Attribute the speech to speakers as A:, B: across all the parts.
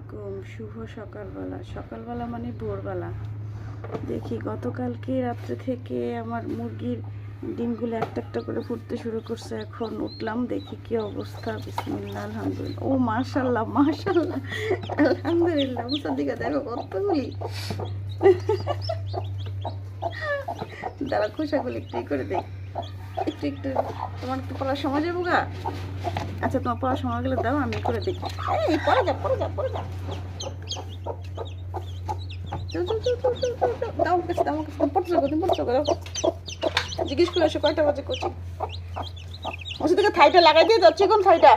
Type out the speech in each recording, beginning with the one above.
A: আলাইকুম। শুভ সকালবেলা। সকালবেলা মানে ভোরবেলা। দেখি গতকালকে রাত্রে থেকে আমার মুরগির ডিমগুলো একটা একটা করে ফুটতে শুরু করছে। এখন উঠলাম, দেখি কি অবস্থা। বিসমিল্লাহ, আলহামদুলিল্লাহ। ও মাশাল্লাহ মাশাল্লাহ, আলহামদুলিল্লাহ। মুসাদ্দিকা দেখো কতগুলি। দাঁড়া, খোসাগুলি একটু করে দেখ, একটু একটু। তোমার একটু পড়ার সময় যাবো গা। আচ্ছা, তোমার পড়ার সময় গেলে দাও, আমি করে দেখি। এই পড়ে যা পড়ে যা পড়ে যা। দাও কাছে, দাও কাছে। পড়তে যাবো, তুমি পড়তে যাবো। জিজ্ঞেস করে এসো কয়টা বাজে কোচিং। ওষুধ থেকে থাইটা লাগাই দিয়ে যাচ্ছে, কোন থাইটা?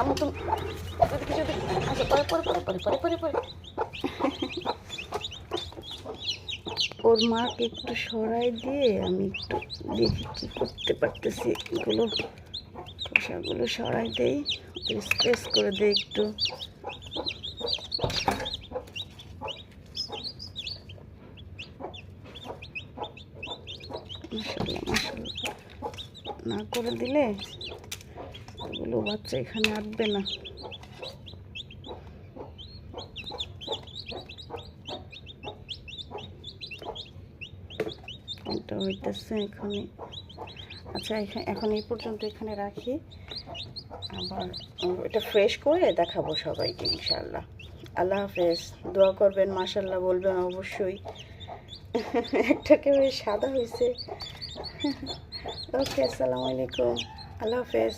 A: আমার তো কিছু আচ্ছা, পরে পরে পরে পরে পরে পরে পরে ওর মাকে একটু সরাই দিয়ে আমি একটু দেখি কি করতে পারতেছি। এগুলো খোসাগুলো সরাই দেই, স্পেস করে দেই একটু। মাশাআল্লাহ মাশাআল্লাহ, না করে দিলে এগুলো বাচ্চা এখানে আটবে না। এটা হইতেছে এখানে। আচ্ছা, এখন এই পর্যন্ত এখানে রাখি। আবার এটা ফ্রেশ করে দেখাবো সবাইকে ইনশাআল্লাহ। আল্লাহ হাফেজ। দোয়া করবেন, মাশাআল্লাহ বলবেন অবশ্যই। একটা কেউ সাদা হয়েছে। ওকে, আসসালামু আলাইকুম, আল্লাহ হাফেজ।